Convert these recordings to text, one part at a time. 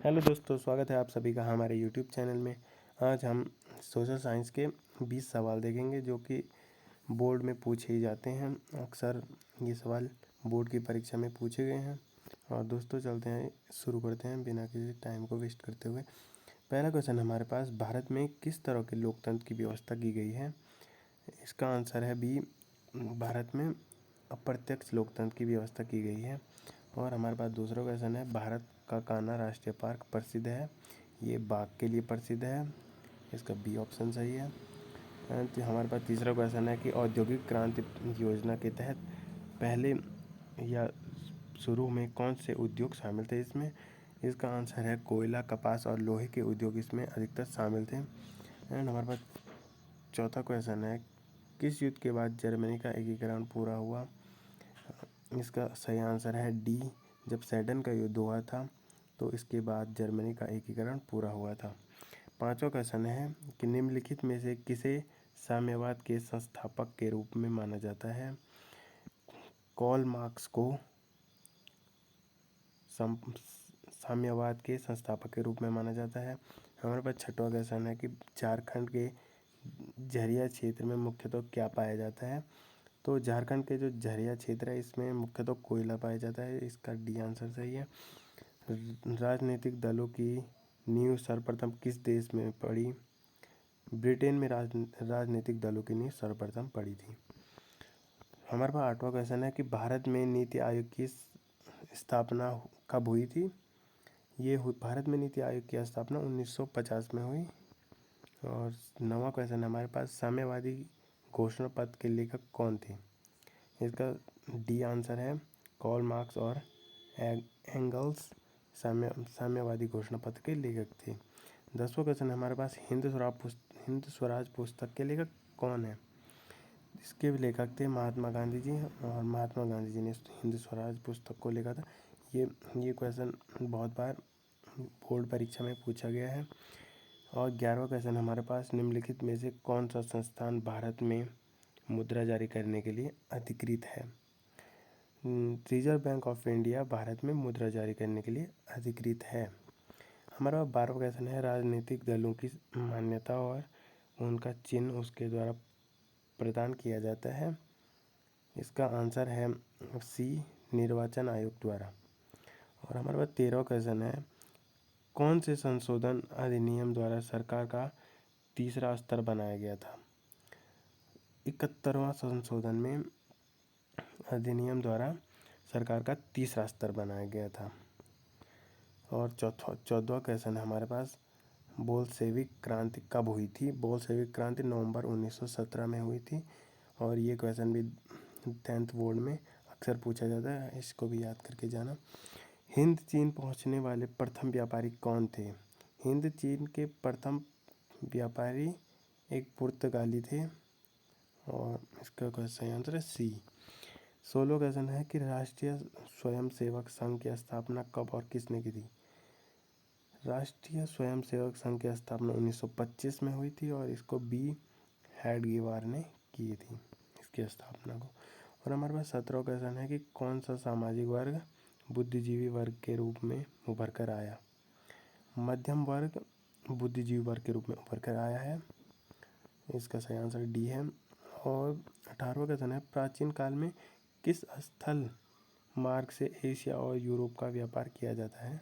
Hello दोस्तों, स्वागत है आप सभी का हमारे यूट्यूब चैनल में। आज हम सोशल साइंस के 20 सवाल देखेंगे जो कि बोर्ड में पूछे ही जाते हैं। अक्सर ये सवाल बोर्ड की परीक्षा में पूछे गए हैं। और दोस्तों चलते हैं, शुरू करते हैं बिना किसी टाइम को वेस्ट करते हुए। पहला क्वेश्चन हमारे पास, भारत में किस तरह के लोकतंत्र की व्यवस्था की गई है? इसका आंसर है बी, भारत में अप्रत्यक्ष लोकतंत्र की व्यवस्था की गई है। और हमारे पास दूसरा क्वेश्चन है, भारत का कान्हा राष्ट्रीय पार्क प्रसिद्ध है, ये बाघ के लिए प्रसिद्ध है, इसका बी ऑप्शन सही है। तो हमारे पास तीसरा क्वेश्चन है कि औद्योगिक क्रांति योजना के तहत पहले या शुरू में कौन से उद्योग शामिल थे इसमें? इसका आंसर है कोयला, कपास और लोहे के उद्योग इसमें अधिकतर शामिल थे। एंड हमारे पास चौथा क्वेश्चन है, किस युद्ध के बाद जर्मनी का एकीकरण पूरा हुआ? इसका सही आंसर है डी, जब सेडन का युद्ध हुआ था तो इसके बाद जर्मनी का एकीकरण पूरा हुआ था। पांचवा क्वेश्चन है कि निम्नलिखित में से किसे साम्यवाद के संस्थापक के रूप में माना जाता है? कार्ल मार्क्स को साम्यवाद के संस्थापक के रूप में माना जाता है। हमारे पास छठवां क्वेश्चन है कि झारखंड के झरिया क्षेत्र में मुख्यतः क्या पाया जाता है? तो झारखंड के जो झरिया क्षेत्र है इसमें मुख्यतः कोयला पाया जाता है, इसका डी आंसर सही है। राजनीतिक दलों की नींव सर्वप्रथम किस देश में पड़ी? ब्रिटेन में राजनीतिक दलों की नींव सर्वप्रथम पड़ी थी। हमारे पास आठवां क्वेश्चन है कि भारत में नीति आयोग की स्थापना कब हुई थी? भारत में नीति आयोग की स्थापना 1950 में हुई। और नौवां क्वेश्चन हमारे पास, साम्यवादी घोषणा पत्र के लेखक कौन थे? इसका डी आंसर है, कार्ल मार्क्स और एंगल्स साम्यवादी घोषणा पत्र के लेखक थे। 10वां क्वेश्चन हमारे पास, हिंद स्वराज पुस्तक के लेखक कौन है? इसके लेखक थे महात्मा गांधी जी, और महात्मा गांधी जी ने हिंद स्वराज पुस्तक को लिखा था। ये क्वेश्चन बहुत बार बोर्ड परीक्षा में पूछा गया है। और 11वां क्वेश्चन हमारे पास, निम्नलिखित में से कौन सा संस्थान भारत में मुद्रा जारी करने के लिए अधिकृत है? Reserve bank of India Bharat में मुद्रा जारी करने के लिए अधिकृत है। हमारा 12वां क्वेश्चन है, राजनीतिक दलों की मान्यता और उनका चिन्ह उसके द्वारा प्रदान किया जाता है। इसका आंसर है सी, निर्वाचन आयोग द्वारा। और हमारे पास 13वां क्वेश्चन है, कौन से संशोधन अधिनियम द्वारा सरकार का तीसरा स्तर बनाया गया था? 71वां संशोधन में अधिनियम द्वारा सरकार का तीसरा स्तर बनाया गया था। और 14वां क्वेश्चन है हमारे पास, बोल्शेविक क्रांति कब हुई थी? बोल्शेविक क्रांति नवंबर 1917 में हुई थी। और ये क्वेश्चन भी 10th बोर्ड में अक्सर पूछा जाता है, इसको भी याद करके जाना। हिंद चीन पहुंचने वाले प्रथम व्यापारी कौन थे? हिंद चीन के प्रथम व्यापारी एक पुर्तगाली थे, और इसका सही आंसर है सी। 16वां क्वेश्चन है कि राष्ट्रीय स्वयंसेवक संघ की स्थापना कब और किसने की थी? राष्ट्रीय स्वयंसेवक संघ की स्थापना 1925 में हुई थी, और इसको बी हेडगेवार ने की थी इसकी स्थापना को। और हमारे पास 17वां क्वेश्चन है कि कौन सा सामाजिक वर्ग बुद्धिजीवी वर्ग के रूप में उभर कर आया? मध्यम वर्ग बुद्धिजीवी वर्ग के रूप में उभर कर आया है, इसका सही आंसर डी है। और 18वां क्वेश्चन है, प्राचीन काल में किस स्थल मार्ग से एशिया और यूरोप का व्यापार किया जाता है?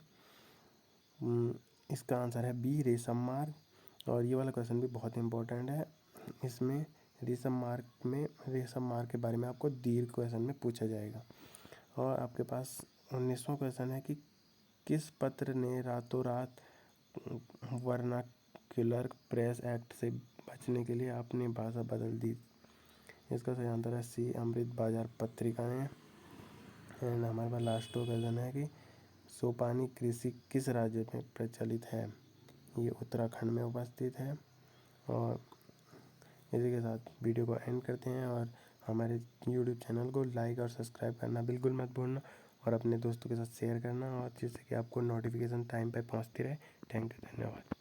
इसका आंसर है बी, रेशम मार्ग। और ये वाला क्वेश्चन भी बहुत इंपॉर्टेंट है, इसमें रेशम मार्ग के बारे में आपको दीर्घ क्वेश्चन में पूछा जाएगा। और आपके पास 19वां क्वेश्चन है कि किस पत्र ने रातों रात वर्नाक्युलर प्रेस एक्ट से बचने के लिए अपनी भाषा बदल दी? इसका सही आंसर है सी, अमृत बाजार पत्रिका ने। एंड हमारे पास लास्ट क्वेश्चन है कि सोपानी कृषि किस राज्य में प्रचलित है? ये उत्तराखंड में उपस्थित है। और इसी के साथ वीडियो को एंड करते हैं, और हमारे यूट्यूब चैनल को लाइक और सब्सक्राइब करना बिल्कुल मत भूलना, और अपने दोस्तों के साथ शेयर करना, और जिससे कि आपको नोटिफिकेशन टाइम पे पहुंचती रहे। थैंक यू, धन्यवाद।